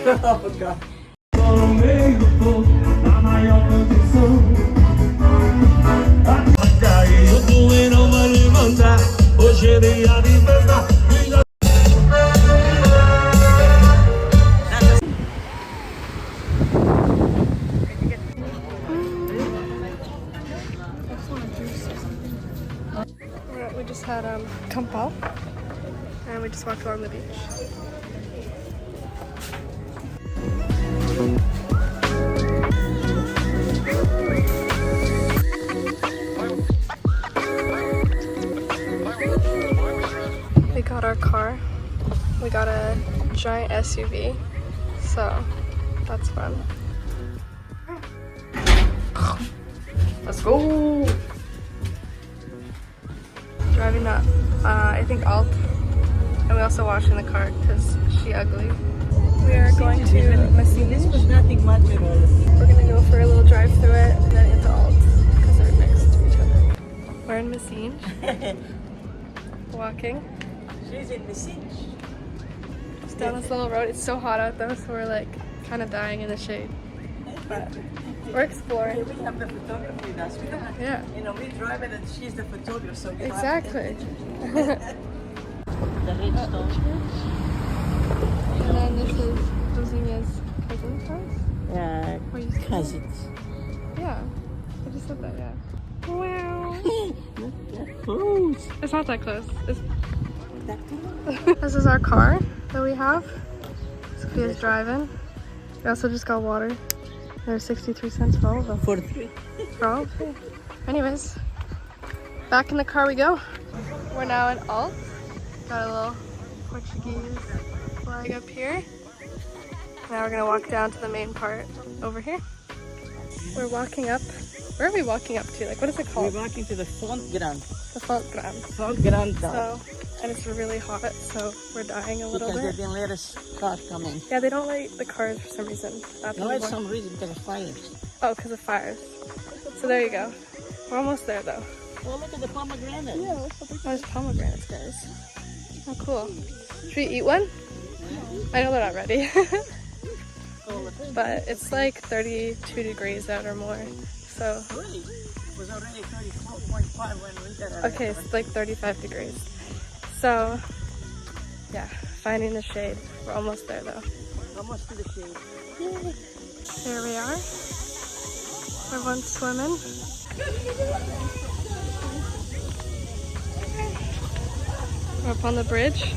Oh, God. We just had kampal, and we just walked along the beach. We got our car. We got a giant SUV, so that's fun. Let's go! Driving up, I think Alt, and we also washing the car because she ugly. We are going to Messines. This was nothing much at all. We're gonna go for a little drive through it and then into Alt because they're next to each other. We're in Messines, walking. She's in the seat. Just down this little road. It's so hot out though, so we're like kind of dying in the shade. But we're exploring. We have the photographer with us. We don't have, Yeah. You know, we drive it and she's the photographer, so we Exactly. The redstone. And then this is Rosina's cousin's house. Yeah, Where you stay? cousins. Yeah. I just said that, yeah. Wow. Not that close. It's not that close. It's... That close. This is our car that we have. Sophia's driving. We also just got water. There's 63 cents for all of them. For 3. For all of them. Anyways, back in the car we go. We're now in Alt. Got a little Portuguese flag up here. Now we're gonna walk down to the main part over here. We're walking up. Where are we walking up to? Like, what is it called? We're walking to the Font Grand. The Font Grand. Font Grand. So, and it's really hot, so we're dying a little Because bit. they didn't let us car come in. Yeah, they don't let the cars for some reason. No, it's some reason because of fires. Oh, because of fires. So there you go. We're almost there though. Oh, look at the pomegranate. Yeah, oh, there's pomegranates, guys. Oh, cool. Should we eat one? I know they're not ready. But it's like 32 degrees out or more. So. Really? It was already 34.5 when we got out. Okay, it's like 35 degrees. So, yeah, finding the shade. We're almost there though. Almost to the shade. Here we are. Everyone's swimming. We're up on the bridge.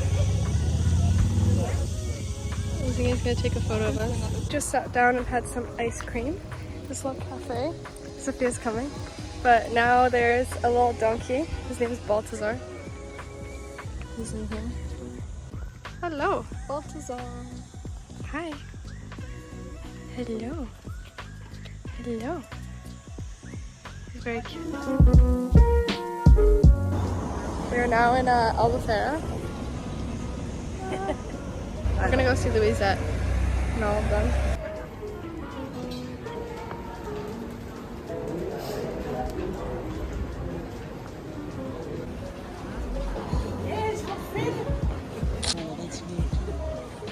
Zing's gonna take a photo of us. Just sat down and had some ice cream. This little cafe. Sophia's coming. But now there's a little donkey. His name is Baltazar. He's in here. Hello, Baltazar. Hi. Hello. Hello. He's very cute. We are now in Albufeira. We're gonna go see Louisette and all of them.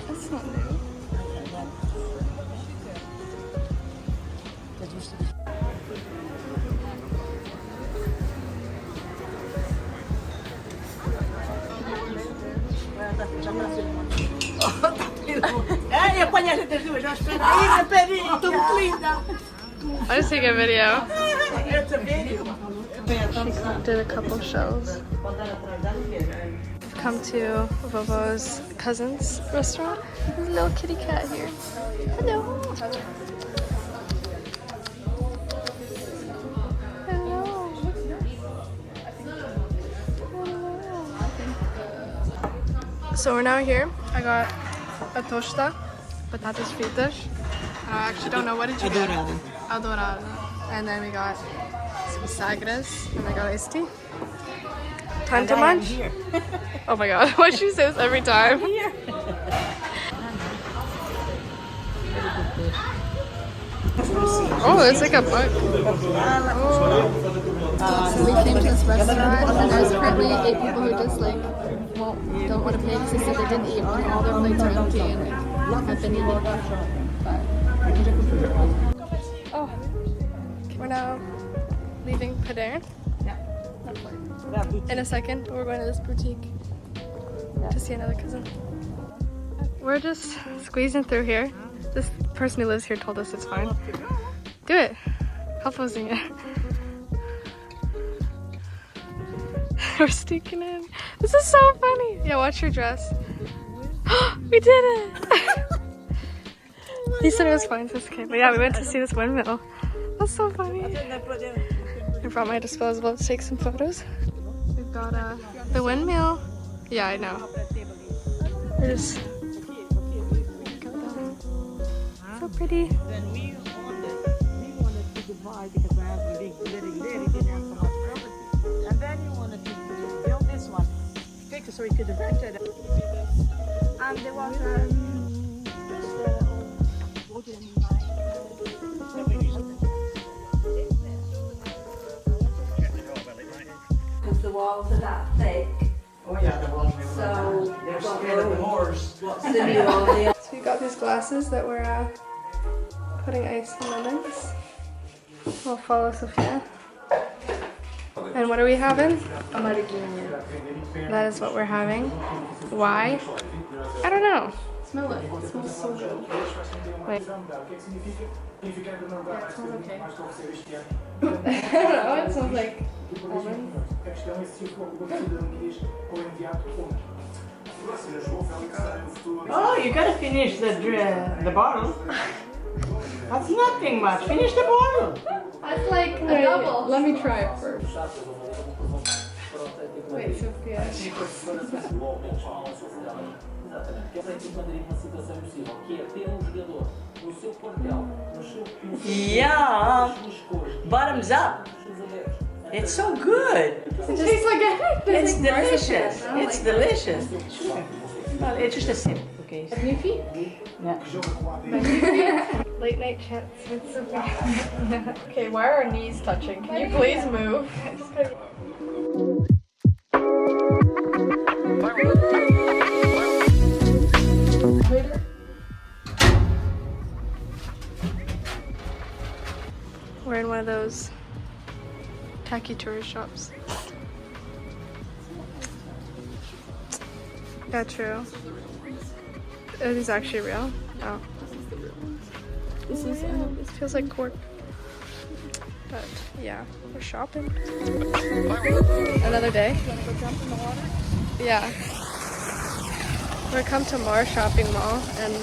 That's not new. I just take a video. It's a video. She did a couple shows. We've come to Vovo's cousin's restaurant. There's a little kitty cat here. Hello. Hello. So we're now here. I got a tosta, patatas fritas. I actually don't know, what did you get? Adorado. And then we got some sagres, and I got iced tea. Time to munch? Oh my god, why she say this every time? Here. Oh, it's like a book. So we came to this restaurant, and there's currently 8 people who just like don't want to pay because they said they didn't eat. All their plates are empty, and like I've been eating but... Oh, we're now leaving Padarne. In a second, we're going to this boutique to see another cousin. We're just squeezing through here. This person who lives here told us it's fine. Do it. Help posing it. We're sneaking in. This is so funny. Yeah, watch your dress. We did it! He said it was fine, so it's okay. But yeah, we went to see this windmill. That's so funny. I brought my disposable to take some photos. We've got the windmill. Yeah, I know. We're just... So pretty. Then we wanted to divide because my husband didn't have so much property. And then you wanted to build this one, fix it so we could have rented it. And there was wooden because the walls are that thick. Oh yeah, the walls were So they're scared of the Moors. what's the new idea? So we got these glasses that we're putting ice in lemons. We'll follow Sophia. And what are we having? That is what we're having. Why? I don't know. Smell it. It smells so good. Wait. Yeah, it smells okay. I don't know. It smells like almonds. Oh, you gotta finish the bottle. That's nothing much. Finish the bottle. That's like a double. Let me try it first. Wait, Sophia. Yeah. Bottoms up. It's so good. It tastes like anything. It's delicious. It's delicious. Well, it's just a sip, okay? Magnifique? Yeah. Late night chats with Sophia. Okay, why are our knees touching? Can you please move? We're in one of those tacky tourist shops. Yeah, true. It is actually real. Oh. This feels like cork. But yeah, we're shopping. Another day. Yeah. We're come to Mar shopping mall and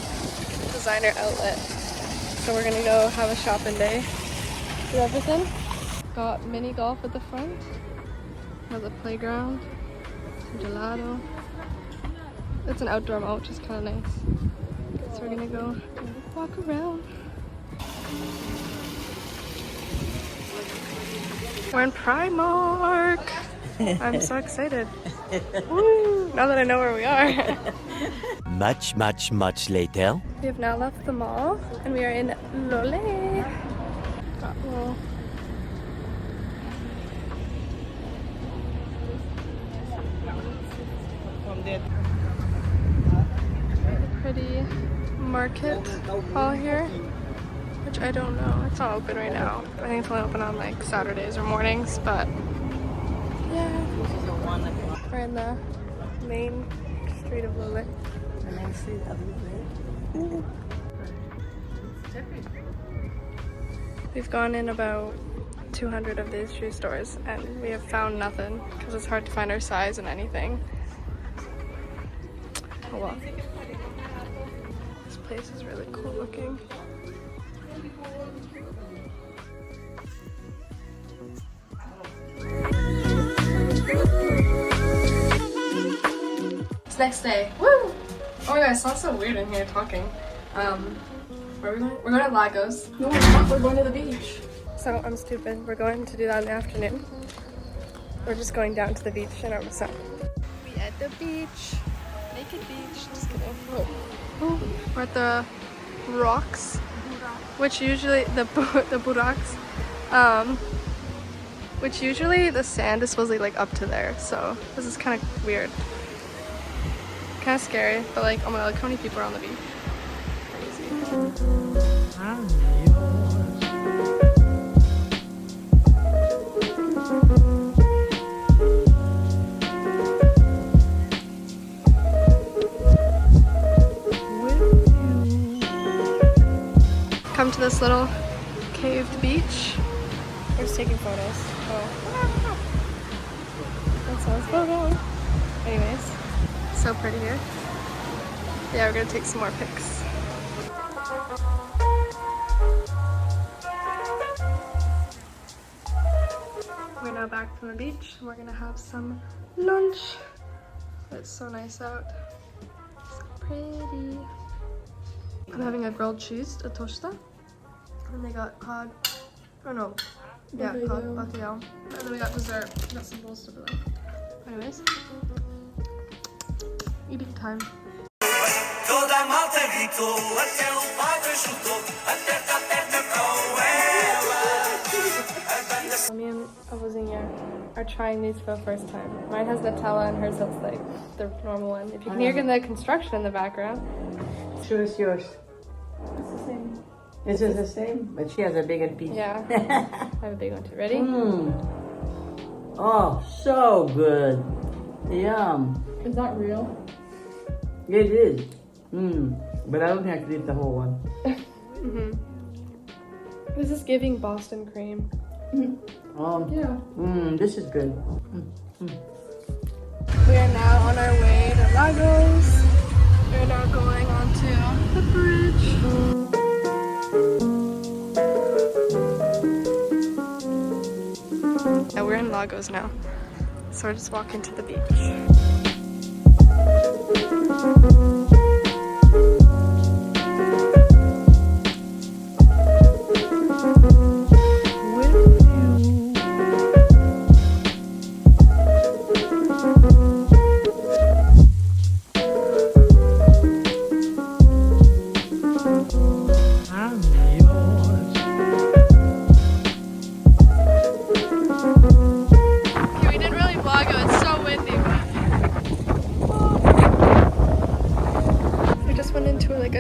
designer outlet. So we're gonna go have a shopping day. Do everything. Got mini golf at the front. Has a playground. Some gelato. It's an outdoor mall, which is kind of nice. So we're gonna go walk around. We're in Primark. I'm so excited. Woo! Now that I know where we are. Much later. We have now left the mall and we are in Lole. Got a little pretty market hall here, which I don't know. It's not open right now. I think it's only open on like Saturdays or mornings, but yeah. We're in the main street of Lule. We've gone in about 200 of these shoe stores and we have found nothing because it's hard to find our size in anything. Oh well. This place is really cool looking. It's next day. Woo! Oh my god, it sounds so weird in here talking. Where are we going? We're going to Lagos. No, we're not. We're going to the beach. So I'm stupid. We're going to do that in the afternoon. We're just going down to the beach in Armacao. We at the beach. Naked beach. Just kidding. Oh. We're at the rocks, which usually the buraks, which usually the sand is supposedly like up to there. So this is kind of weird. Kind of scary, but like, oh my god, look how many people are on the beach. come to this little caved beach. We're just taking photos. Oh. That sounds photo. Anyways, so pretty here. Yeah, we're gonna take some more pics. We're now back from the beach and we're gonna have some lunch. It's so nice out. So pretty. I'm having a grilled cheese, a tosta. And they got cod. Oh no. Yeah, cod bacalhau. And then we got dessert. We got some bowls to below. Anyways. Eating time. Me and Avozinha are trying these for the first time. Mine has Nutella and hers has like the normal one. If you can hear the construction in the background. Sure, it's yours. It's the same. This is the same, but she has a bigger piece. Yeah. I have a big one too. Ready? Oh, so good. Yum. Is that real? It is. But I don't think I could eat the whole one. This is giving Boston cream. Yeah. This is good. We are now on our way to Lagos. We're now going onto the bridge. Yeah, we're in Lagos now. So we're just walking to the beach.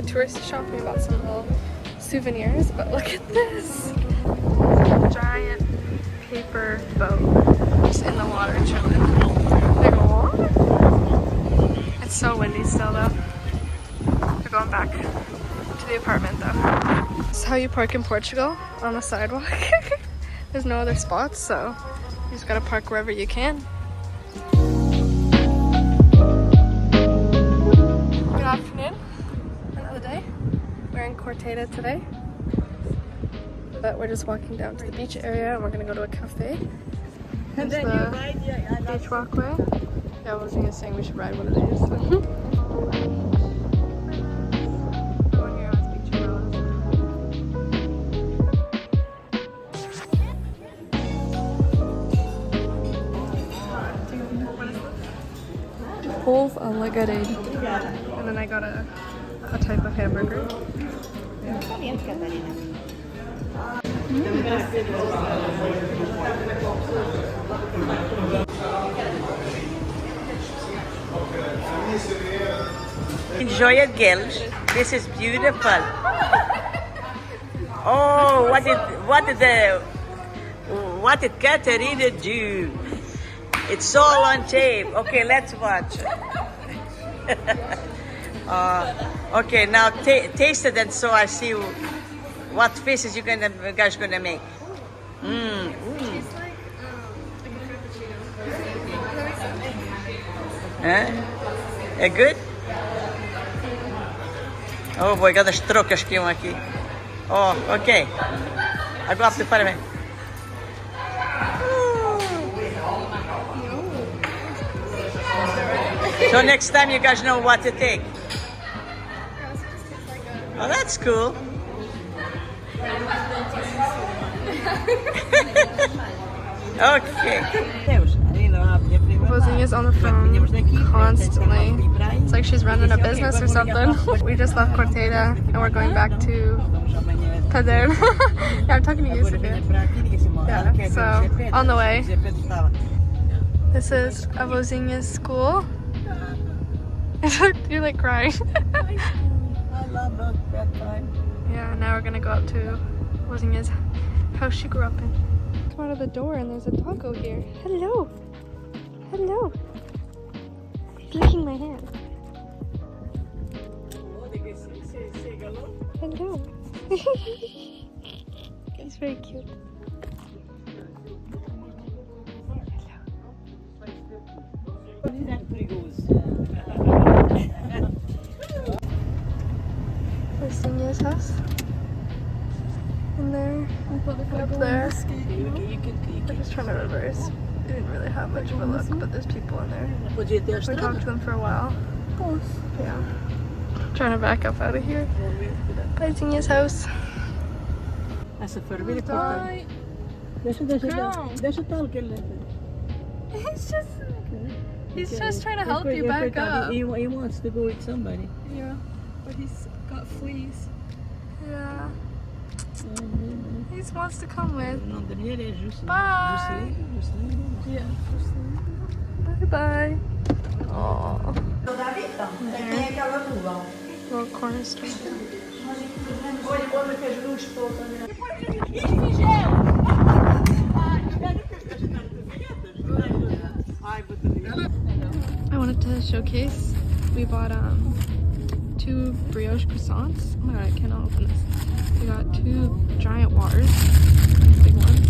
Tourist shop. We bought some little souvenirs, but look at this giant paper boat just in the water chilling. Like, what? It's so windy still though. We're going back to the apartment though. This is how you park in Portugal, on the sidewalk. There's no other spots, so you just gotta park wherever you can. Good afternoon. We're in Querteira today, but we're just walking down to the beach area and we're gonna go to a cafe. And then you ride the beach walkway. Yeah, I was saying we should ride one of these. Polv Algarve. And then I got a type of hamburger. Enjoy it, girls. This is beautiful. Oh, what did Katerina do? It's all on tape. Okay, let's watch. Okay, now taste it, and so I see what faces you guys gonna make. É good? Oh boy, got as trocas que iam aqui. Oh, ok. Agora prepara bem. So next time you guys know what to take. Oh, that's cool. Okay. Avozinha's on the phone constantly. It's like she's running a business or something. We just left Querteira and we're going back to Padarne. Yeah, I'm talking to you, Sophia. Yeah, so on the way. This is Avozinha's school. You're like crying. I love that time. Yeah, now we're gonna go up to Avozinha's house she grew up in. Come out of the door and there's a taco here. Hello. Hello. He's licking my hand. Hello. It's very cute. We're seeing his house. In there, up there. We're just trying to reverse. We didn't really have much of a look, but there's people in there. We talked to them for a while. Yeah. Trying to back up out of here. By Zinha's house. Essa fervilha corta. Deixa tal que ele. He's just trying to help you back up. He wants to go with somebody. Yeah, but he's got fleas. Yeah. He just wants to come with. Bye. Yeah. Bye bye. Oh. Little corner store. I wanted to showcase. We bought 2 brioche croissants. Oh my god, I cannot open this. We got 2 giant waters, big ones,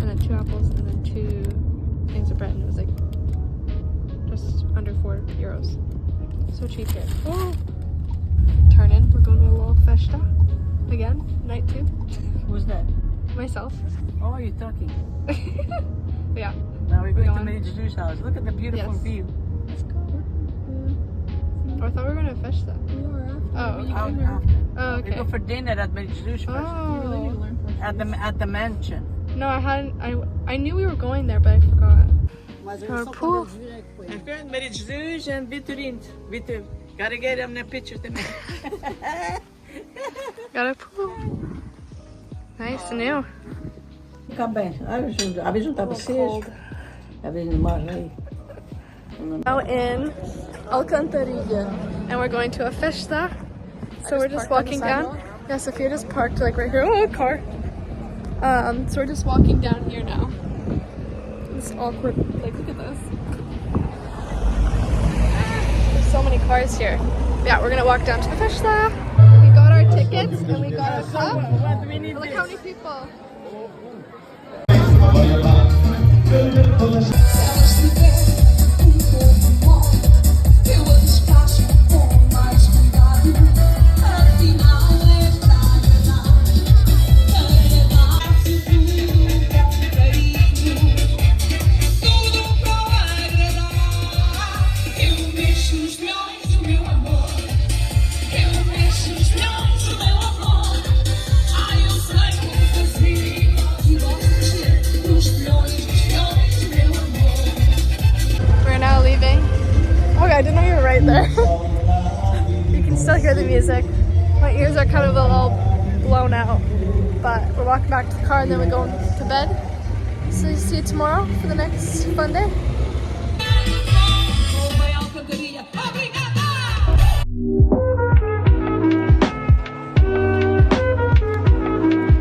and then 2 apples, and then 2 things of bread, and it was like just under €4. So cheap here. Oh, turn in. We're going to a little festa again, night 2. Who's that? Myself. Oh, you're talking. Yeah. Now we're going to Mary Jesu's house. Look at the beautiful view. Let's go. Oh, I thought we were going to festa. We were after. Oh, okay. Oh, okay. We go for dinner at Mary Jesu's first. Oh. At the mansion. No, I hadn't. I knew we were going there, but I forgot. Got a pool. Mary Jesus and Vitorine. Vitor. Gotta get him a picture to me. Got a pool. Nice and new. Fica bem. A vez juntar vocês. A vez mais aí. Now in Alcantarilla, and we're going to a festa. So we're just walking down. Yeah, Sophia just parked like right here. Oh, a car. So we're just walking down here now. It's awkward. Like, look at this. There's so many cars here. Yeah, we're gonna walk down to the festa. We got our tickets and we got a cup. Look how many people. I didn't know you were right there. You can still hear the music. My ears are kind of a little blown out. But we're walking back to the car and then we're going to bed. So see you tomorrow for the next fun day.